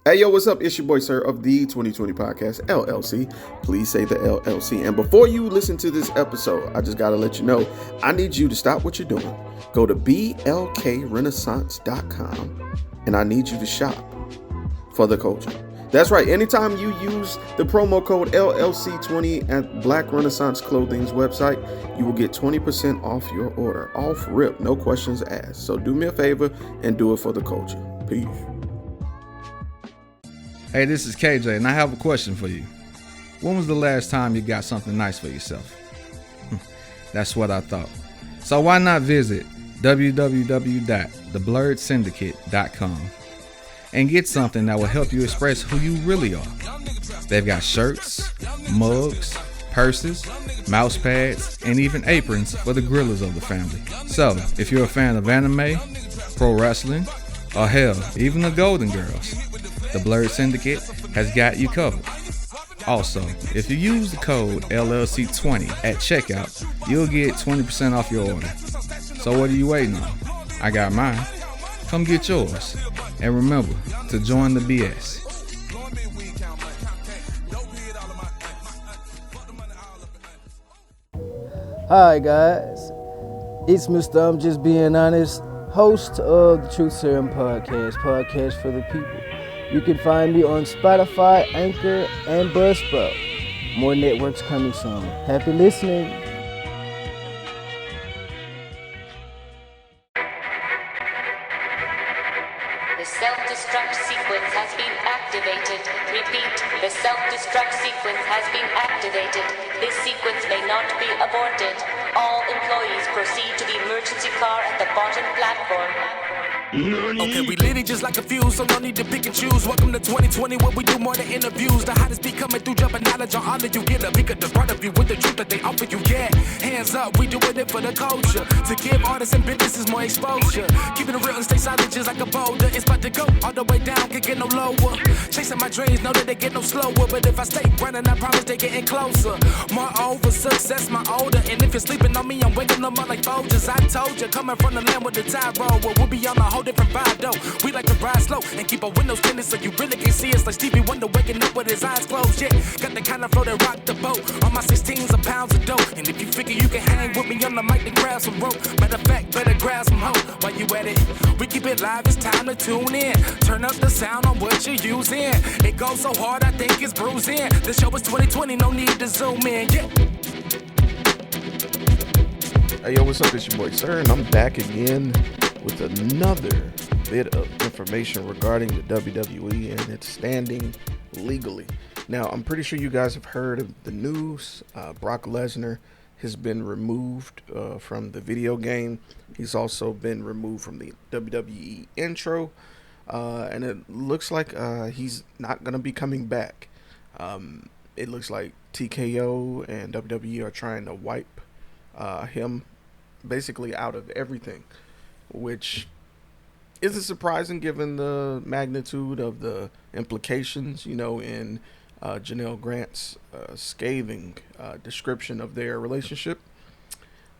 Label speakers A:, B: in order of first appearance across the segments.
A: Hey, yo, what's up? It's your boy, sir, of the 2020 Podcast, LLC. Please say the LLC. And before you listen to this episode, I just got to let you know, I need you to stop what you're doing. Go to blkrenaissance.com, and I need you to shop for the culture. That's right. Anytime you use the promo code LLC20 at Black Renaissance Clothing's website, you will get 20% off your order. Off rip, no questions asked. So do me a favor and do it for the culture. Peace.
B: Hey, this is KJ, and I have a question for you. When was the last time you got something nice for yourself? That's what I thought. So why not visit www.theblurredsyndicate.com and get something that will help you express who you really are. They've got shirts, mugs, purses, mouse pads, and even aprons for the grillers of the family. So, if you're a fan of anime, pro wrestling, or hell, even the Golden Girls, the Blurred Syndicate has got you covered. Also, if you use the code LLC20 at checkout, you'll get 20% off your order. So what are you waiting on? I got mine. Come get yours. And remember to join the BS.
C: Hi guys, it's Mr. I'm Just Being Honest, host of the Truth Serum podcast for the people. You can find me on Spotify, Anchor, and Buzzsprout. More networks coming soon. Happy listening.
D: The self-destruct sequence has been activated. Repeat, the self-destruct sequence has been activated. This sequence may not be aborted. All employees proceed to the emergency car at the bottom platform.
E: Okay, we lit it just like a fuse, so no need to pick and choose. Welcome to 2020, where we do more than interviews. The hottest be coming through, dropping knowledge on all of you. Get a peek at the front of you with the truth that they offer you. Yeah, hands up, we doing it for the culture. To give artists and businesses more exposure. Keeping it real and stay silent just like a boulder. It's about to go all the way down, can't get no lower. Chasing my dreams, know that they get no slower. But if I stay running, I promise they getting closer. Moreover, success my older. And if you're sleeping on me, I'm waking them up like Folgers. I told you, coming from the land with the tide roll. Well, we'll be on a whole different vibe though. We like to ride slow and keep our windows tinted so you really can see us like Stevie Wonder waking up with his eyes closed. Yeah, got the kind of flow that rock the boat. On my 16s of pounds of dope. And if you figure you can hang with me on the mic, then grab some rope. Matter of fact, better grab some hope. While you at it, we keep it live, it's time to tune in. Turn up the sound on what you're using. It goes so hard, I think it's bruising. The show is 2020, no need to zoom in. Yeah.
A: Hey, yo, what's up? It's your boy, sir, and I'm back again with another bit of information regarding the WWE and its standing legally. Now, I'm pretty sure you guys have heard of the news. Brock Lesnar has been removed from the video game. He's also been removed from the WWE intro. And it looks like he's not going to be coming back. It looks like TKO and WWE are trying to wipe him basically out of everything, which isn't surprising given the magnitude of the implications, in Janelle Grant's scathing description of their relationship.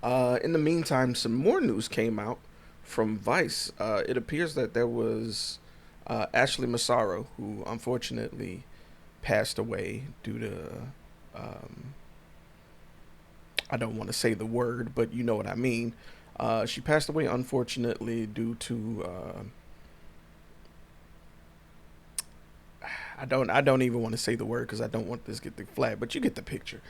A: In the meantime, some more news came out from Vice. It appears that there was Ashley Massaro, who unfortunately passed away due to, I don't want to say the word, but you know what I mean. She passed away, unfortunately, due to I don't even want to say the word because I don't want this to get the flag, but you get the picture.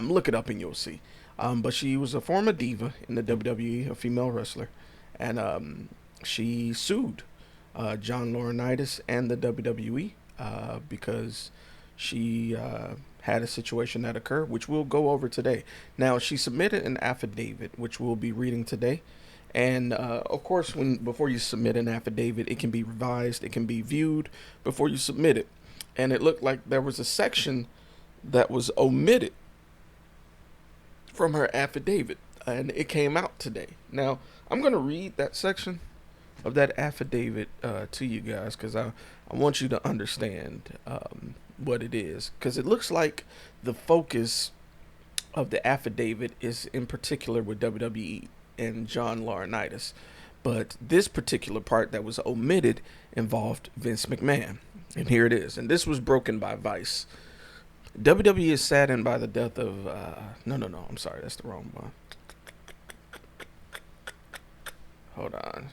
A: Look it up and you'll see. But she was a former diva in the WWE, a female wrestler, and she sued John Laurinitis and the WWE because she had a situation that occurred, which we'll go over today. Now, she submitted an affidavit, which we'll be reading today. And of course, before you submit an affidavit, it can be revised, it can be viewed before you submit it. And it looked like there was a section that was omitted from her affidavit, and it came out today. Now, I'm going to read that section of that affidavit to you guys because I want you to understand what it is, because it looks like the focus of the affidavit is in particular with WWE and John Laurinitis, but this particular part that was omitted involved Vince McMahon. And here it is. And this was broken by Vice. WWE is saddened by the death of... No, I'm sorry. That's the wrong one. Hold on.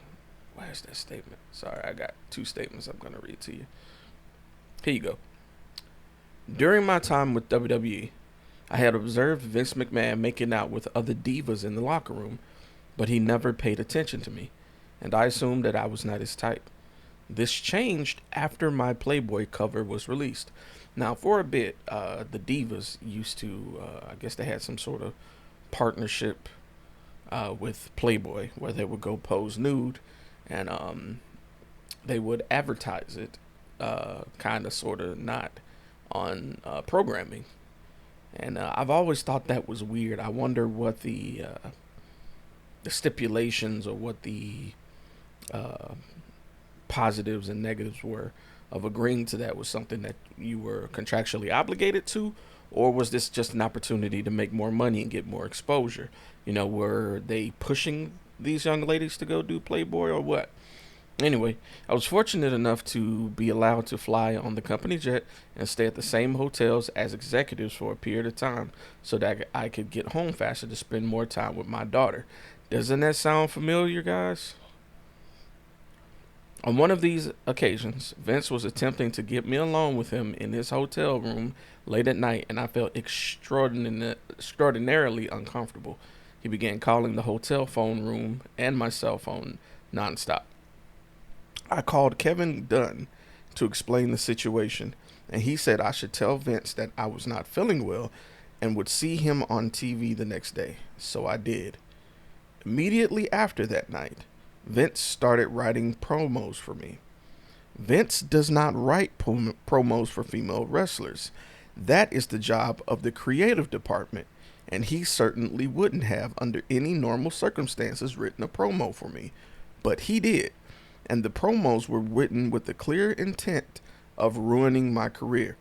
A: Where's that statement? Sorry, I got two statements I'm going to read to you. Here you go. During my time with WWE, I had observed Vince McMahon making out with other divas in the locker room, but he never paid attention to me, and I assumed that I was not his type. This changed after my Playboy cover was released. Now, for a bit, the divas used to, I guess they had some sort of partnership with Playboy, where they would go pose nude, and they would advertise it, kind of, sort of, not on programming. And I've always thought that was weird. I wonder what the stipulations or what the positives and negatives were of agreeing to that. Was something that you were contractually obligated to, or was this just an opportunity to make more money and get more exposure? You know, were they pushing these young ladies to go do Playboy or what? Anyway, I was fortunate enough to be allowed to fly on the company jet and stay at the same hotels as executives for a period of time so that I could get home faster to spend more time with my daughter. Doesn't that sound familiar, guys? On one of these occasions, Vince was attempting to get me alone with him in his hotel room late at night, and I felt extraordinarily uncomfortable. He began calling the hotel phone room and my cell phone nonstop. I called Kevin Dunn to explain the situation, and he said I should tell Vince that I was not feeling well and would see him on TV the next day. So I did. Immediately after that night, Vince started writing promos for me. Vince does not write promos for female wrestlers. That is the job of the creative department, and he certainly wouldn't have, under any normal circumstances, written a promo for me. But he did. And the promos were written with the clear intent of ruining my career.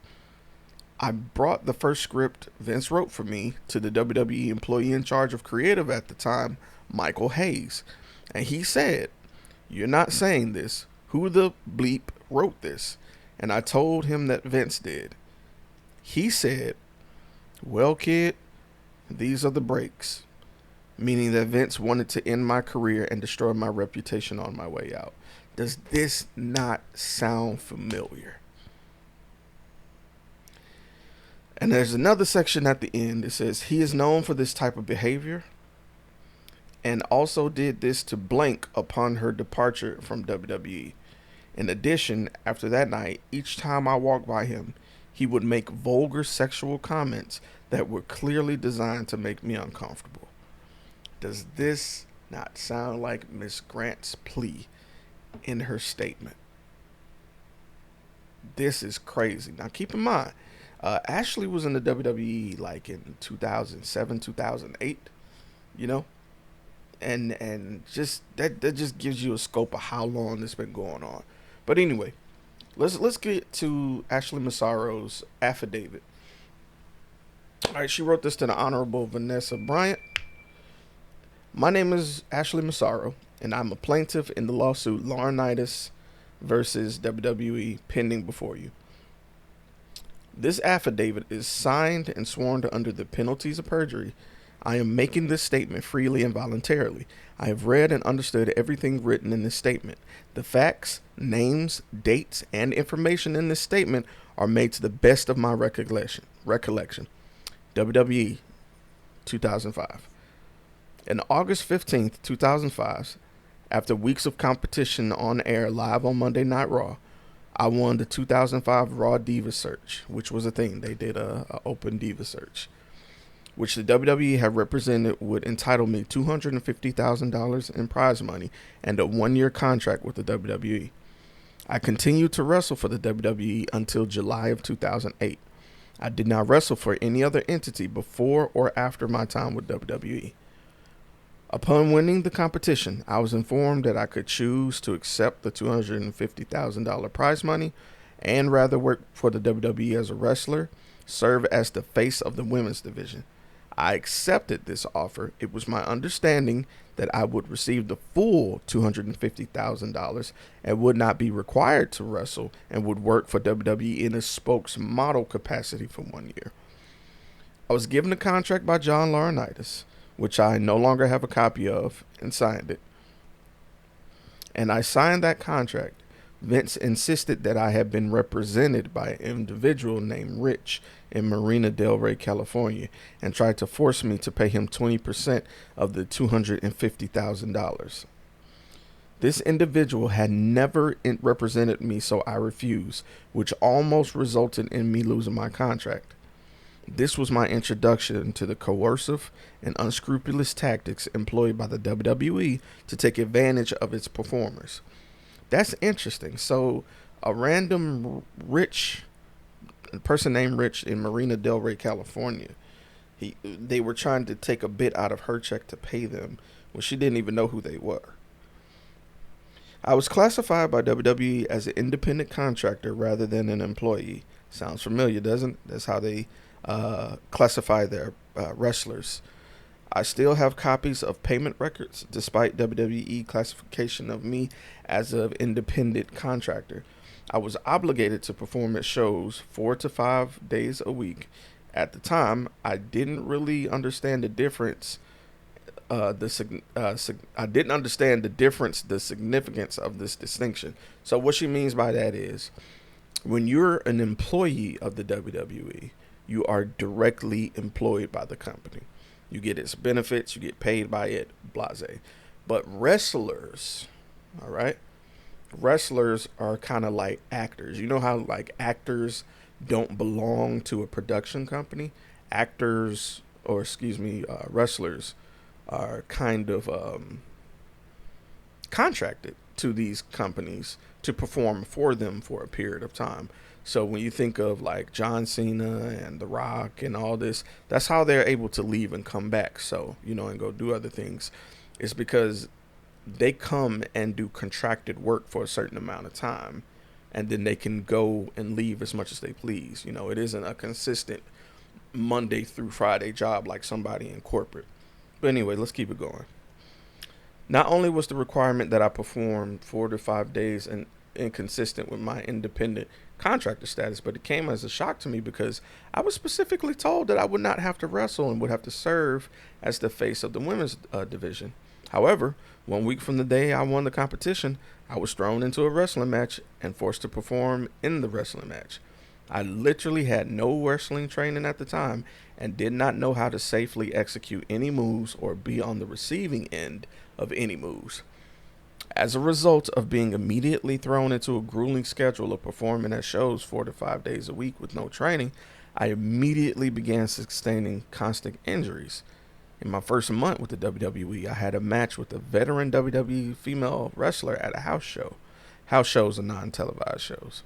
A: I brought the first script Vince wrote for me to the WWE employee in charge of creative at the time, Michael Hayes. And he said, "You're not saying this. Who the bleep wrote this?" And I told him that Vince did. He said, "Well, kid, these are the breaks." Meaning that Vince wanted to end my career and destroy my reputation on my way out. Does this not sound familiar? And there's another section at the end. It says, he is known for this type of behavior and also did this to blank upon her departure from WWE. In addition, after that night, each time I walked by him, he would make vulgar sexual comments that were clearly designed to make me uncomfortable. Does this not sound like Miss Grant's plea in her statement? This is crazy. Now, keep in mind, Ashley was in the WWE like in 2007, 2008, you know? And just that just gives you a scope of how long this been going on. But anyway, let's get to Ashley Massaro's affidavit. All right, she wrote this to the Honorable Vanessa Bryant. My name is Ashley Massaro, and I'm a plaintiff in the lawsuit Laurinitis versus WWE pending before you. This affidavit is signed and sworn to under the penalties of perjury. I am making this statement freely and voluntarily. I have read and understood everything written in this statement. The facts, names, dates, and information in this statement are made to the best of my recollection. WWE 2005. On August 15th, 2005, after weeks of competition on air live on Monday Night Raw, I won the 2005 Raw Diva Search, which was a thing. They did a open Diva Search, which the WWE had represented would entitle me $250,000 in prize money and a 1-year contract with the WWE. I continued to wrestle for the WWE until July of 2008. I did not wrestle for any other entity before or after my time with WWE. Upon winning the competition, I was informed that I could choose to accept the $250,000 prize money and rather work for the WWE as a wrestler, serve as the face of the women's division. I accepted this offer. It was my understanding that I would receive the full $250,000 and would not be required to wrestle and would work for WWE in a spokesmodel capacity for 1 year. I was given a contract by John Laurinitis, which I no longer have a copy of, and signed it. And I signed that contract. Vince insisted that I had been represented by an individual named Rich in Marina Del Rey, California, and tried to force me to pay him 20% of the $250,000. This individual had never represented me, so I refused, which almost resulted in me losing my contract. This was my introduction to the coercive and unscrupulous tactics employed by the WWE to take advantage of its performers. That's interesting. So a random person named Rich in Marina Del Rey, California, they were trying to take a bit out of her check to pay them when she didn't even know who they were. I was classified by WWE as an independent contractor rather than an employee. Sounds familiar, doesn't it? That's how they classify their wrestlers. I still have copies of payment records despite WWE classification of me as an independent contractor. I was obligated to perform at shows 4 to 5 days a week. At the time, I didn't really understand the difference. I didn't understand the significance of this distinction. So what she means by that is, when you're an employee of the WWE, you are directly employed by the company. You get its benefits, you get paid by it, blase. But wrestlers, all right? Wrestlers are kind of like actors. You know how like actors don't belong to a production company? Wrestlers are kind of contracted to these companies to perform for them for a period of time. So when you think of like John Cena and The Rock and all this, that's how they're able to leave and come back. So, and go do other things. It's because they come and do contracted work for a certain amount of time, and then they can go and leave as much as they please. It isn't a consistent Monday through Friday job like somebody in corporate. But anyway, let's keep it going. Not only was the requirement that I perform 4 to 5 days and inconsistent with my independent contractor status, but it came as a shock to me because I was specifically told that I would not have to wrestle and would have to serve as the face of the women's division. However, 1 week from the day I won the competition, I was thrown into a wrestling match and forced to perform in the wrestling match. I literally had no wrestling training at the time and did not know how to safely execute any moves or be on the receiving end of any moves. As a result of being immediately thrown into a grueling schedule of performing at shows 4 to 5 days a week with no training, I immediately began sustaining constant injuries. In my first month with the WWE, I had a match with a veteran WWE female wrestler at a house show. House shows are non-televised shows.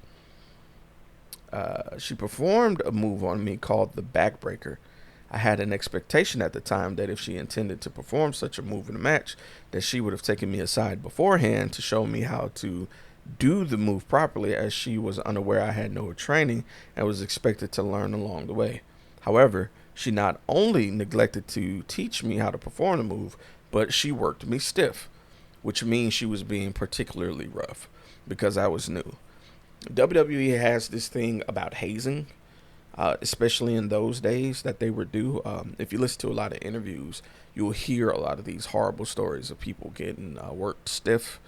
A: She performed a move on me called the backbreaker. I had an expectation at the time that if she intended to perform such a move in a match, that she would have taken me aside beforehand to show me how to do the move properly, as she was unaware I had no training and was expected to learn along the way. However, she not only neglected to teach me how to perform the move, but she worked me stiff, which means she was being particularly rough because I was new. WWE has this thing about hazing. Especially in those days that they would do. If you listen to a lot of interviews, you'll hear a lot of these horrible stories of people getting worked stiff,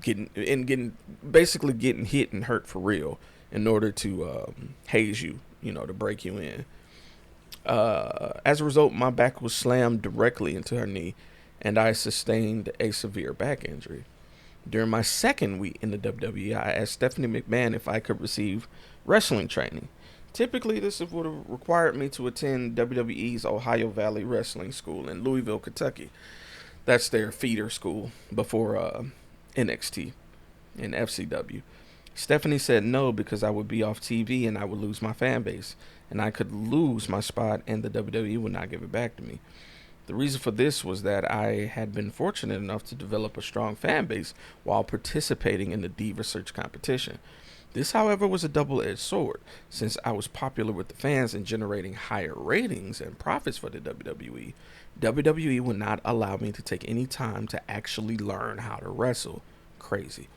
A: getting hit and hurt for real in order to haze you, to break you in. As a result, my back was slammed directly into her knee, and I sustained a severe back injury. During my second week in the WWE, I asked Stephanie McMahon if I could receive wrestling training. Typically, this would have required me to attend WWE's Ohio Valley Wrestling School in Louisville, Kentucky. That's their feeder school before NXT and FCW. Stephanie said no because I would be off TV and I would lose my fan base, and I could lose my spot and the WWE would not give it back to me. The reason for this was that I had been fortunate enough to develop a strong fan base while participating in the Diva Search competition. This, however, was a double-edged sword, since I was popular with the fans and generating higher ratings and profits for the WWE. WWE would not allow me to take any time to actually learn how to wrestle. Crazy.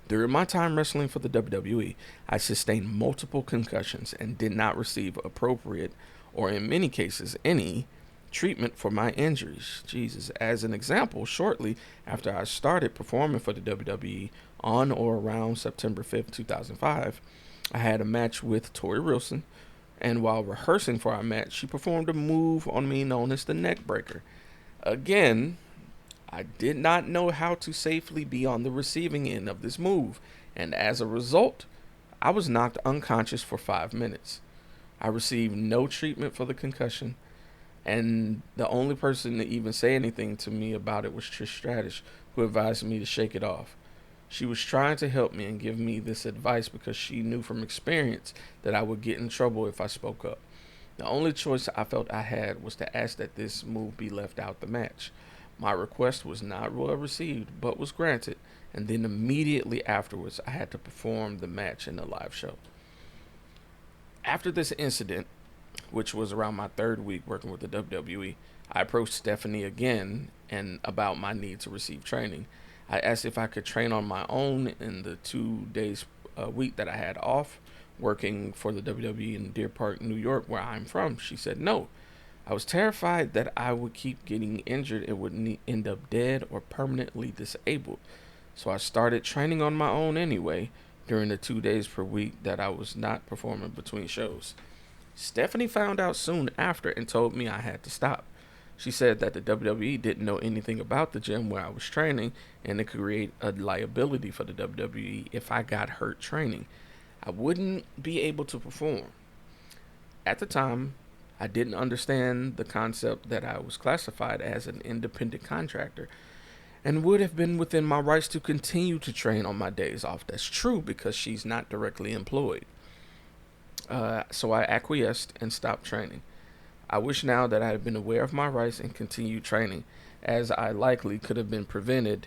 A: During my time wrestling for the WWE, I sustained multiple concussions and did not receive appropriate, or in many cases, any treatment for my injuries. Jesus. As an example, shortly after I started performing for the WWE on or around September 5th, 2005, I had a match with Tori Wilson, and while rehearsing for our match, she performed a move on me known as the neck breaker. Again, I did not know how to safely be on the receiving end of this move, and as a result, I was knocked unconscious for 5 minutes. I received no treatment for the concussion, and the only person to even say anything to me about it was Trish Stratus, who advised me to shake it off. She was trying to help me and give me this advice because she knew from experience that I would get in trouble if I spoke up. The only choice I felt I had was to ask that this move be left out the match. My request was not well received, but was granted, and then immediately afterwards, I had to perform the match in the live show. After this incident, which was around my 3rd week working with the WWE, I approached Stephanie again and about my need to receive training. I asked if I could train on my own in the 2 days a week that I had off working for the WWE in Deer Park, New York, where I'm from. She said no. I was terrified that I would keep getting injured and would end up dead or permanently disabled. So I started training on my own anyway during the 2 days per week that I was not performing between shows. Stephanie found out soon after and told me I had to stop. She said that the WWE didn't know anything about the gym where I was training and it could create a liability for the WWE if I got hurt training. I wouldn't be able to perform. At the time, I didn't understand the concept that I was classified as an independent contractor and would have been within my rights to continue to train on my days off. That's true because she's not directly employed. So I acquiesced and stopped training. I wish now that I had been aware of my rights and continued training, as I likely could have been prevented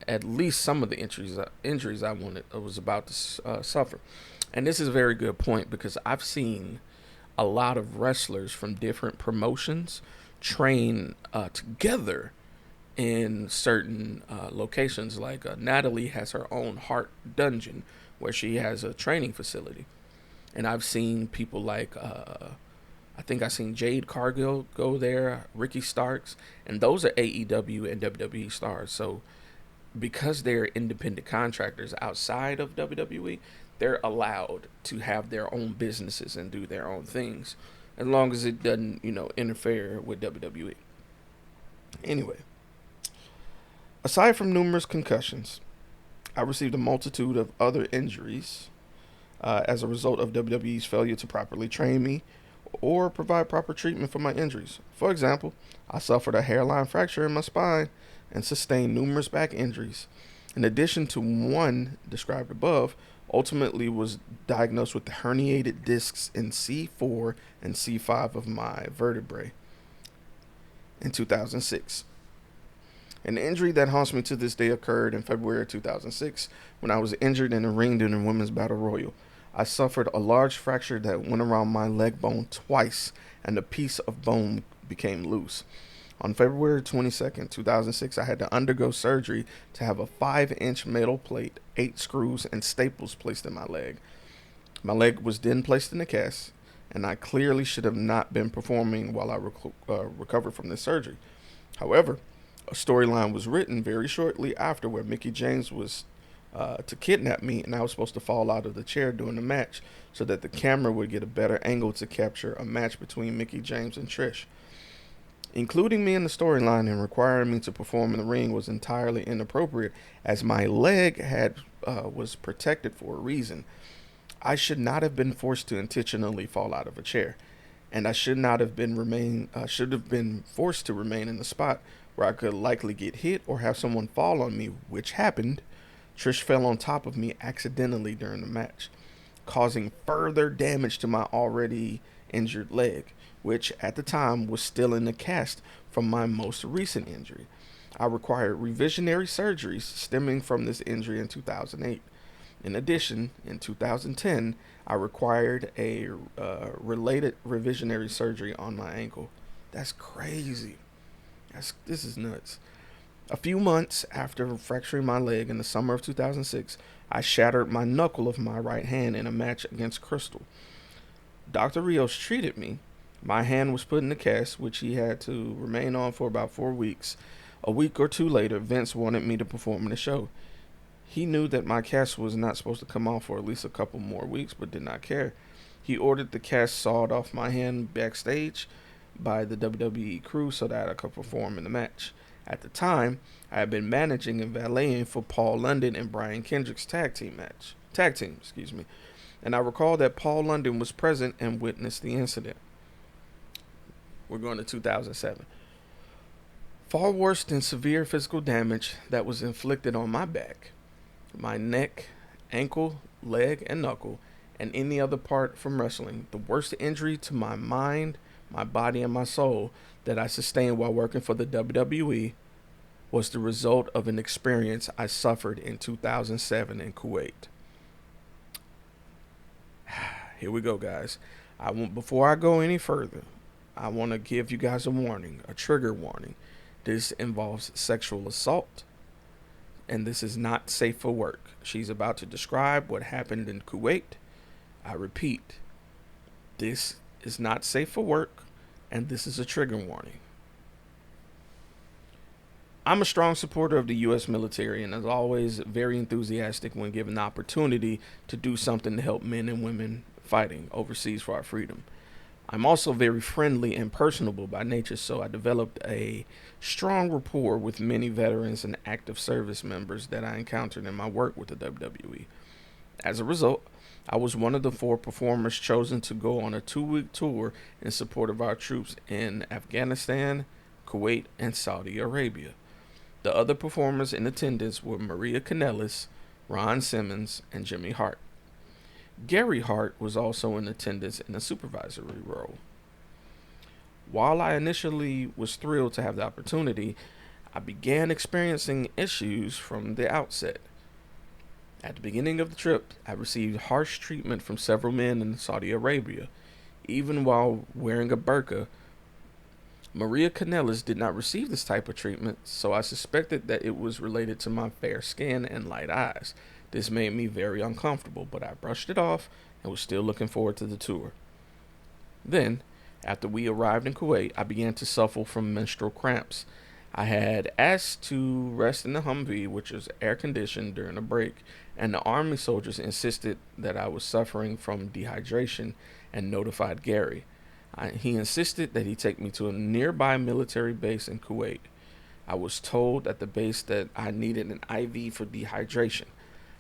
A: at least some of the injuries I was about to suffer. And this is a very good point because I've seen a lot of wrestlers from different promotions train together in certain locations. Like Natalie has her own Heart Dungeon where she has a training facility. And I've seen people like, I think I've seen Jade Cargill go there, Ricky Starks, and those are AEW and WWE stars. So because they're independent contractors outside of WWE, they're allowed to have their own businesses and do their own things, as long as it doesn't, interfere with WWE. Anyway, aside from numerous concussions, I received a multitude of other injuries as a result of WWE's failure to properly train me or provide proper treatment for my injuries. For example, I suffered a hairline fracture in my spine and sustained numerous back injuries. In addition to one described above, ultimately was diagnosed with the herniated discs in C4 and C5 of my vertebrae in 2006. An injury that haunts me to this day occurred in February 2006 when I was injured in a ring during a women's battle royal. I suffered a large fracture that went around my leg bone twice, and a piece of bone became loose. On February 22nd, 2006, I had to undergo surgery to have a 5-inch metal plate, 8 screws, and staples placed in my leg. My leg was then placed in a cast, and I clearly should have not been performing while I recovered from this surgery. However, a storyline was written very shortly after where Mickie James was to kidnap me, and I was supposed to fall out of the chair during the match so that the camera would get a better angle to capture a match between Mickie James and Trish. Including me in the storyline and requiring me to perform in the ring was entirely inappropriate, as my leg was protected for a reason. I should not have been forced to intentionally fall out of a chair, and I should have been forced to remain in the spot where I could likely get hit or have someone fall on me, which happened. Trish fell on top of me accidentally during the match, causing further damage to my already injured leg, which at the time was still in the cast from my most recent injury. I required revisionary surgeries stemming from this injury in 2008. In addition, in 2010, I required a related revisionary surgery on my ankle. That's crazy. This is nuts. A few months after fracturing my leg in the summer of 2006, I shattered my knuckle of my right hand in a match against Crystal. Dr. Rios treated me. My hand was put in a cast, which he had to remain on for about 4 weeks. A week or two later, Vince wanted me to perform in the show. He knew that my cast was not supposed to come off for at least a couple more weeks, but did not care. He ordered the cast sawed off my hand backstage by the WWE crew so that I could perform in the match. At the time, I had been managing and valeting for Paul London and Brian Kendrick's tag team, and I recall that Paul London was present and witnessed the incident. We're going to 2007. Far worse than severe physical damage that was inflicted on my back, my neck, ankle, leg, and knuckle, and any other part from wrestling, the worst injury to my mind, my body, and my soul that I sustained while working for the WWE was the result of an experience I suffered in 2007 in Kuwait. Here we go, guys. Before I go any further, I want to give you guys a warning, a trigger warning. This involves sexual assault, and this is not safe for work. She's about to describe what happened in Kuwait. I repeat, this is not safe for work, and this is a trigger warning. I'm a strong supporter of the U.S. military and as always very enthusiastic when given the opportunity to do something to help men and women fighting overseas for our freedom. I'm also very friendly and personable by nature, so I developed a strong rapport with many veterans and active service members that I encountered in my work with the WWE. As a result, I was one of the 4 performers chosen to go on a 2-week tour in support of our troops in Afghanistan, Kuwait, and Saudi Arabia. The other performers in attendance were Maria Kanellis, Ron Simmons, and Jimmy Hart. Gary Hart was also in attendance in a supervisory role. While I initially was thrilled to have the opportunity, I began experiencing issues from the outset. At the beginning of the trip, I received harsh treatment from several men in Saudi Arabia. Even while wearing a burqa, Maria Kanellis did not receive this type of treatment, so I suspected that it was related to my fair skin and light eyes. This made me very uncomfortable, but I brushed it off and was still looking forward to the tour. Then, after we arrived in Kuwait, I began to suffer from menstrual cramps. I had asked to rest in the Humvee, which was air-conditioned, during a break, and the army soldiers insisted that I was suffering from dehydration and notified Gary. He insisted that he take me to a nearby military base in Kuwait. I was told at the base that I needed an IV for dehydration.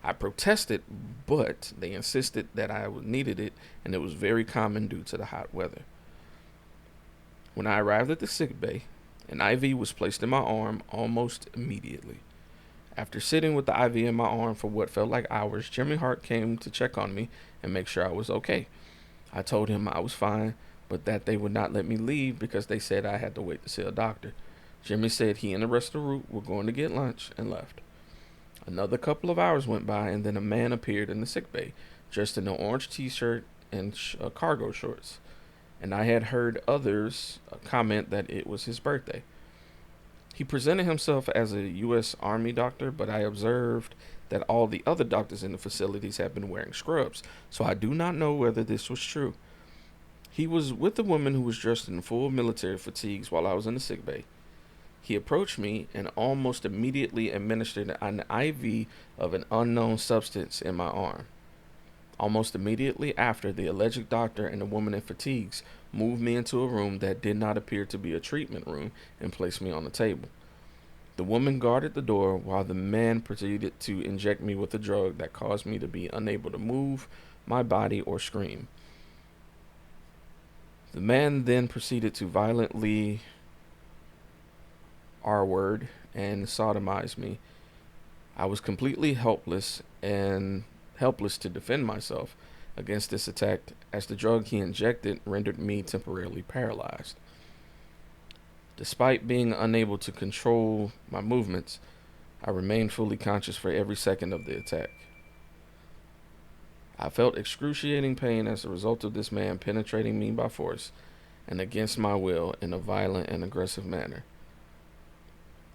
A: I protested, but they insisted that I needed it, and it was very common due to the hot weather. When I arrived at the sick bay, an IV was placed in my arm almost immediately. After sitting with the IV in my arm for what felt like hours, Jimmy Hart came to check on me and make sure I was okay. I told him I was fine, but that they would not let me leave because they said I had to wait to see a doctor. Jimmy said he and the rest of the group were going to get lunch and left. Another couple of hours went by, and then a man appeared in the sickbay, dressed in an orange t-shirt and cargo shorts. And I had heard others comment that it was his birthday. He presented himself as a U.S. Army doctor, but I observed that all the other doctors in the facilities had been wearing scrubs, so I do not know whether this was true. He was with a woman who was dressed in full military fatigues while I was in the sickbay. He approached me and almost immediately administered an IV of an unknown substance in my arm. Almost immediately after, the alleged doctor and the woman in fatigues moved me into a room that did not appear to be a treatment room and placed me on the table. The woman guarded the door while the man proceeded to inject me with a drug that caused me to be unable to move my body or scream. The man then proceeded to violently R-word and sodomize me. I was completely helpless to defend myself against this attack, as the drug he injected rendered me temporarily paralyzed. Despite being unable to control my movements, I remained fully conscious for every second of the attack. I felt excruciating pain as a result of this man penetrating me by force and against my will in a violent and aggressive manner.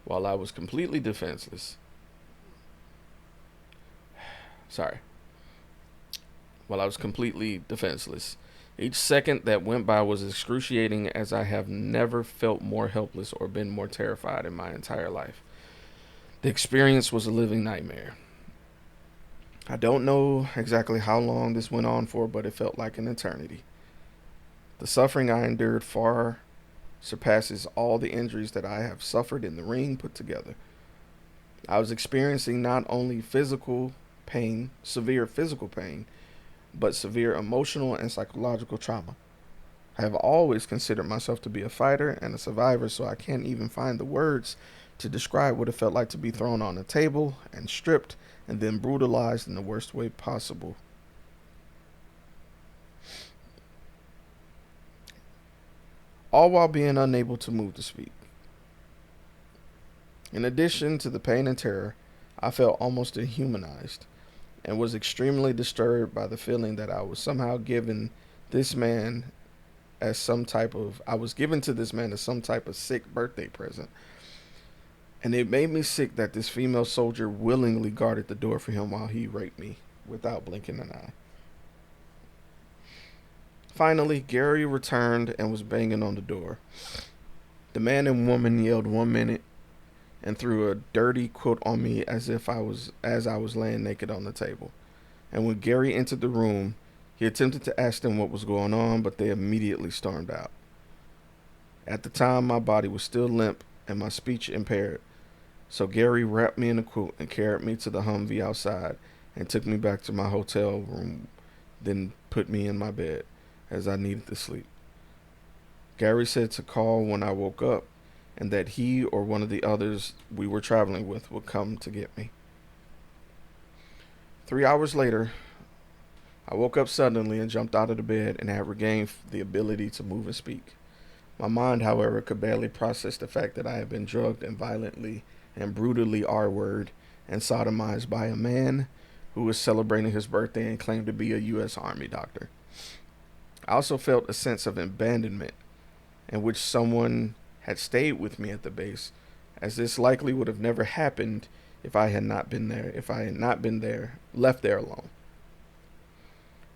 A: While I was completely defenseless. While I was completely defenseless. Each second that went by was excruciating, as I have never felt more helpless or been more terrified in my entire life. The experience was a living nightmare. I don't know exactly how long this went on for, but it felt like an eternity. The suffering I endured far surpasses all the injuries that I have suffered in the ring put together. I was experiencing not only physical pain, severe physical pain, but severe emotional and psychological trauma. I have always considered myself to be a fighter and a survivor, so I can't even find the words to describe what it felt like to be thrown on a table and stripped and then brutalized in the worst way possible. All while being unable to move to speak. In addition to the pain and terror, I felt almost dehumanized and was extremely disturbed by the feeling that I was somehow given this man as some type of sick birthday present. And it made me sick that this female soldier willingly guarded the door for him while he raped me without blinking an eye. Finally, Gary returned and was banging on the door. The man and woman yelled 1 minute and threw a dirty quilt on me as I was laying naked on the table. And when Gary entered the room, he attempted to ask them what was going on, but they immediately stormed out. At the time, my body was still limp and my speech impaired, so Gary wrapped me in a quilt and carried me to the Humvee outside and took me back to my hotel room, then put me in my bed as I needed to sleep. Gary said to call when I woke up and that he or one of the others we were traveling with would come to get me. 3 hours later, I woke up suddenly and jumped out of the bed and had regained the ability to move and speak. My mind, however, could barely process the fact that I had been drugged and violently and brutally R-worded and sodomized by a man who was celebrating his birthday and claimed to be a U.S. Army doctor. I also felt a sense of abandonment in which someone had stayed with me at the base, as this likely would have never happened if I had not been left there alone.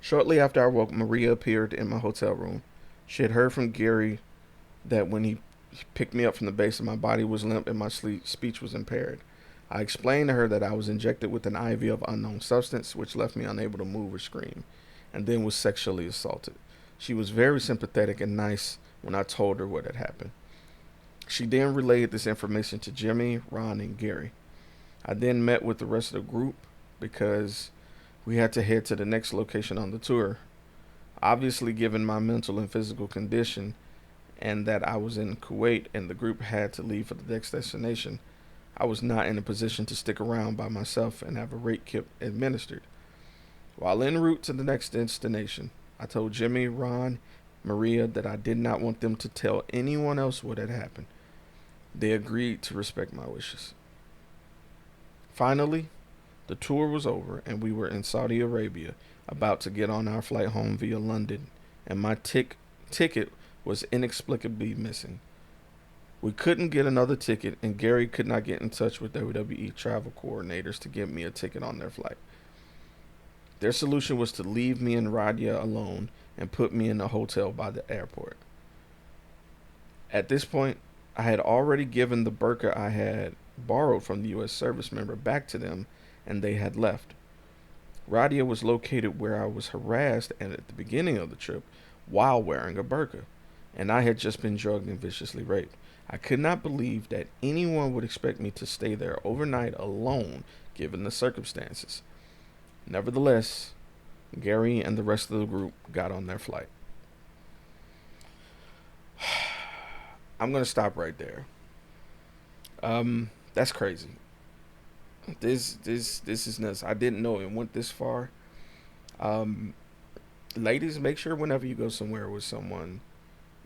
A: Shortly after I woke, Maria appeared in my hotel room. She had heard from Gary that when he picked me up from the base, my body was limp and my speech was impaired. I explained to her that I was injected with an IV of unknown substance, which left me unable to move or scream, and then was sexually assaulted. She was very sympathetic and nice when I told her what had happened. She then relayed this information to Jimmy, Ron, and Gary. I then met with the rest of the group because we had to head to the next location on the tour. Obviously, given my mental and physical condition and that I was in Kuwait and the group had to leave for the next destination, I was not in a position to stick around by myself and have a rape kit administered. While en route to the next destination, I told Jimmy, Ron, Maria that I did not want them to tell anyone else what had happened. They agreed to respect my wishes. Finally, the tour was over and we were in Saudi Arabia, about to get on our flight home via London, and my ticket was inexplicably missing. We couldn't get another ticket, and Gary could not get in touch with WWE travel coordinators to get me a ticket on their flight. Their solution was to leave me and Radia alone and put me in a hotel by the airport. At this point, I had already given the burqa I had borrowed from the U.S. service member back to them, and they had left. Radia was located where I was harassed at the beginning of the trip while wearing a burqa, and I had just been drugged and viciously raped. I could not believe that anyone would expect me to stay there overnight alone, given the circumstances. Nevertheless, Gary and the rest of the group got on their flight. I'm going to stop right there. That's crazy. This is nuts. I didn't know it went this far. Ladies, make sure whenever you go somewhere with someone,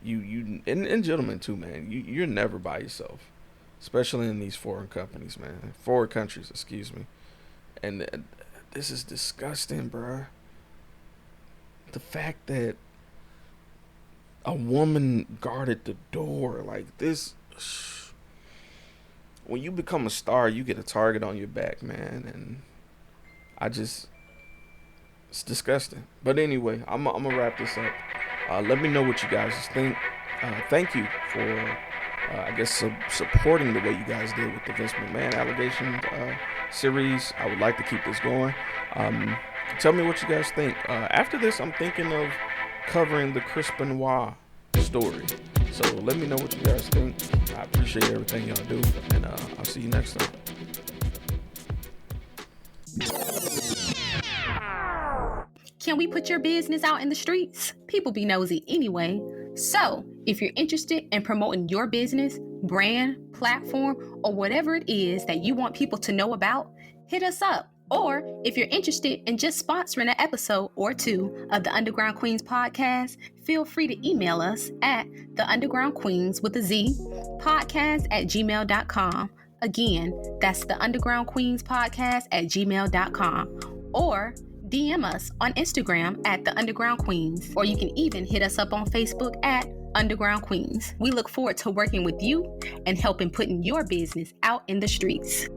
A: you and gentlemen too, man, you're never by yourself, especially in these foreign countries, excuse me. And this is disgusting, bruh. the fact that a woman guarded the door like this. When you become a star, you get a target on your back, man, and it's disgusting. But anyway, I'm gonna wrap this up. Let me know what you guys think. Thank you for, supporting the way you guys did with the Vince McMahon allegation series. I would like to keep this going. Tell me what you guys think. After this, I'm thinking of covering the Chris Benoit story. So let me know what you guys think. I appreciate everything y'all do, and I'll see you next time.
F: Can we put your business out in the streets? People be nosy anyway. So, if you're interested in promoting your business, brand, platform, or whatever it is that you want people to know about, hit us up. Or if you're interested in just sponsoring an episode or two of the Underground Queens podcast, feel free to email us at theundergroundqueens@gmail.com. Again, that's the Underground Queens podcast @gmail.com. Or DM us on Instagram at The Underground Queens, or you can even hit us up on Facebook at Underground Queens. We look forward to working with you and helping putting your business out in the streets.